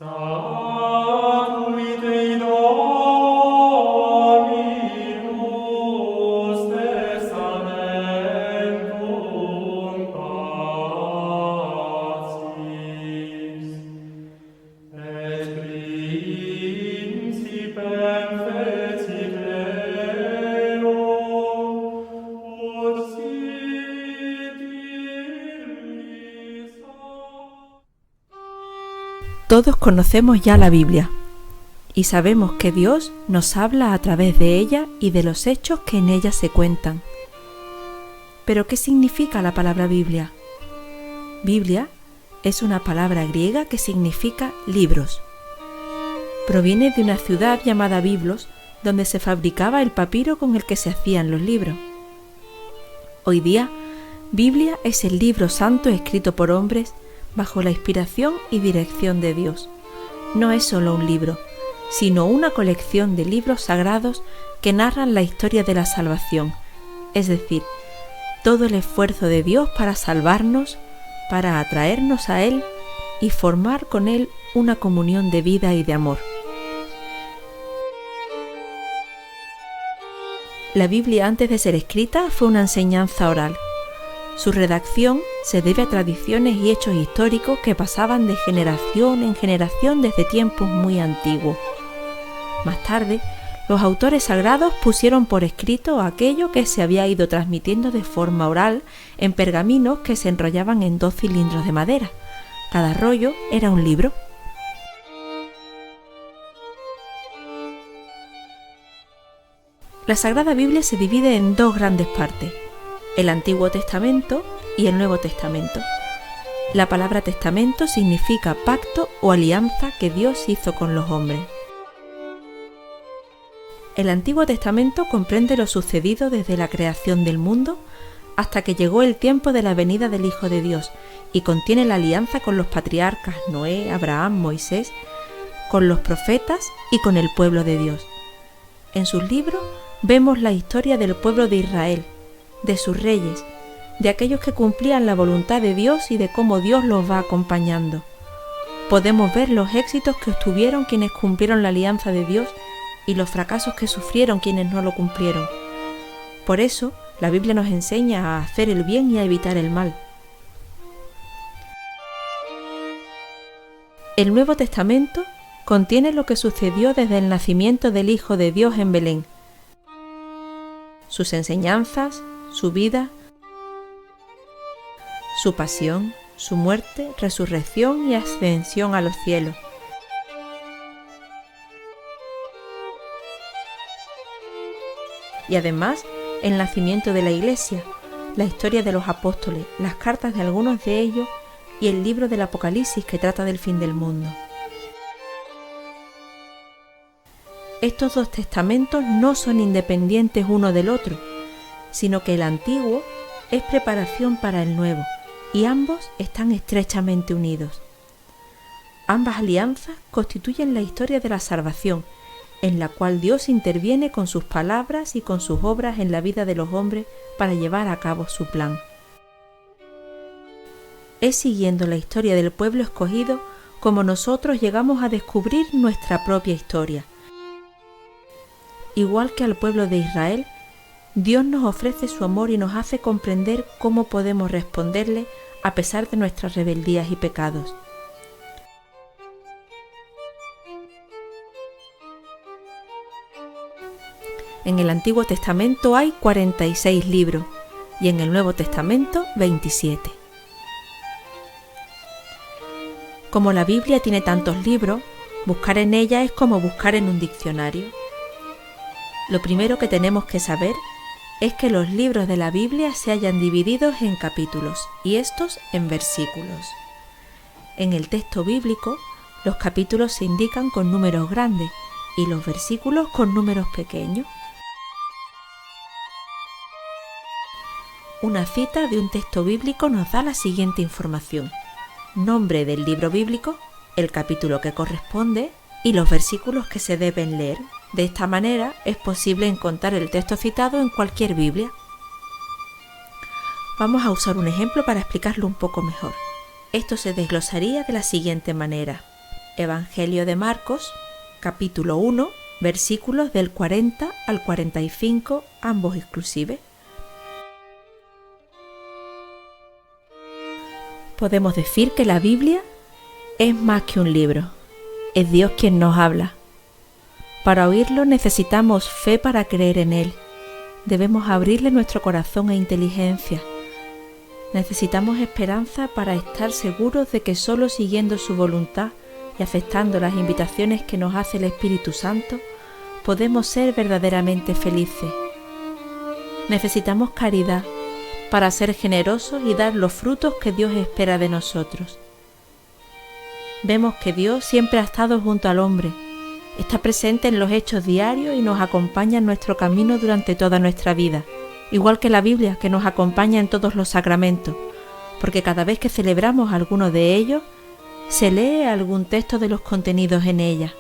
Statui Dei Dominus testamentum pacis, et principem fecit Deo, ut sit illis. Todos conocemos ya la Biblia y sabemos que Dios nos habla a través de ella y de los hechos que en ella se cuentan. ¿Pero qué significa la palabra Biblia? Biblia es una palabra griega que significa libros. Proviene de una ciudad llamada Biblos, donde se fabricaba el papiro con el que se hacían los libros. Hoy día, Biblia es el libro santo escrito por hombres bajo la inspiración y dirección de Dios. No es solo un libro, sino una colección de libros sagrados que narran la historia de la salvación, es decir, todo el esfuerzo de Dios para salvarnos, para atraernos a Él y formar con Él una comunión de vida y de amor. La Biblia, antes de ser escrita, fue una enseñanza oral. Su redacción se debe a tradiciones y hechos históricos que pasaban de generación en generación desde tiempos muy antiguos. Más tarde, los autores sagrados pusieron por escrito aquello que se había ido transmitiendo de forma oral en pergaminos que se enrollaban en 2 cilindros de madera. Cada rollo era un libro. La Sagrada Biblia se divide en 2 grandes partes: el Antiguo Testamento y el Nuevo Testamento. La palabra testamento significa pacto o alianza que Dios hizo con los hombres. El Antiguo Testamento comprende lo sucedido desde la creación del mundo hasta que llegó el tiempo de la venida del Hijo de Dios y contiene la alianza con los patriarcas Noé, Abraham, Moisés, con los profetas y con el pueblo de Dios. En sus libros vemos la historia del pueblo de Israel, de sus reyes, de aquellos que cumplían la voluntad de Dios y de cómo Dios los va acompañando. Podemos ver los éxitos que obtuvieron quienes cumplieron la alianza de Dios y los fracasos que sufrieron quienes no lo cumplieron. Por eso, la Biblia nos enseña a hacer el bien y a evitar el mal. El Nuevo Testamento contiene lo que sucedió desde el nacimiento del Hijo de Dios en Belén, sus enseñanzas, su vida, su pasión, su muerte, resurrección y ascensión a los cielos. Y además, el nacimiento de la Iglesia, la historia de los apóstoles, las cartas de algunos de ellos y el libro del Apocalipsis que trata del fin del mundo. Estos 2 testamentos no son independientes uno del otro, sino que el antiguo es preparación para el nuevo y ambos están estrechamente unidos. Ambas alianzas constituyen la historia de la salvación, en la cual Dios interviene con sus palabras y con sus obras en la vida de los hombres para llevar a cabo su plan. Es siguiendo la historia del pueblo escogido como nosotros llegamos a descubrir nuestra propia historia. Igual que al pueblo de Israel, Dios nos ofrece su amor y nos hace comprender cómo podemos responderle a pesar de nuestras rebeldías y pecados. En el Antiguo Testamento hay 46 libros y en el Nuevo Testamento 27. Como la Biblia tiene tantos libros, buscar en ella es como buscar en un diccionario. Lo primero que tenemos que saber es que los libros de la Biblia se hallan divididos en capítulos y estos en versículos. En el texto bíblico, los capítulos se indican con números grandes y los versículos con números pequeños. Una cita de un texto bíblico nos da la siguiente información: nombre del libro bíblico, el capítulo que corresponde y los versículos que se deben leer. De esta manera es posible encontrar el texto citado en cualquier Biblia. Vamos a usar un ejemplo para explicarlo un poco mejor. Esto se desglosaría de la siguiente manera. Evangelio de Marcos, capítulo 1, versículos del 40 al 45, ambos exclusive. Podemos decir que la Biblia es más que un libro, es Dios quien nos habla. Para oírlo necesitamos fe para creer en Él. Debemos abrirle nuestro corazón e inteligencia. Necesitamos esperanza para estar seguros de que solo siguiendo su voluntad y aceptando las invitaciones que nos hace el Espíritu Santo, podemos ser verdaderamente felices. Necesitamos caridad para ser generosos y dar los frutos que Dios espera de nosotros. Vemos que Dios siempre ha estado junto al hombre, está presente en los hechos diarios y nos acompaña en nuestro camino durante toda nuestra vida, igual que la Biblia, que nos acompaña en todos los sacramentos, porque cada vez que celebramos alguno de ellos, se lee algún texto de los contenidos en ella.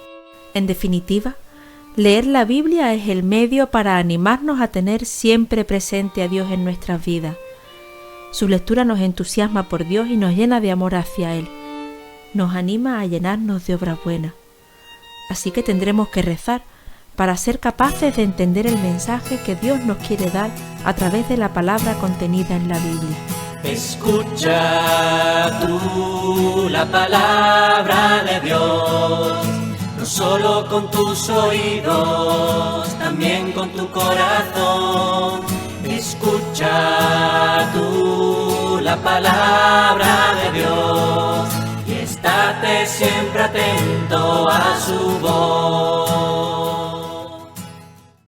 En definitiva, leer la Biblia es el medio para animarnos a tener siempre presente a Dios en nuestras vidas. Su lectura nos entusiasma por Dios y nos llena de amor hacia Él. Nos anima a llenarnos de obras buenas. Así que tendremos que rezar para ser capaces de entender el mensaje que Dios nos quiere dar a través de la palabra contenida en la Biblia. Escucha tú la palabra de Dios, no solo con tus oídos, también con tu corazón. Escucha tú la palabra de Dios y estate siempre atento a su voz.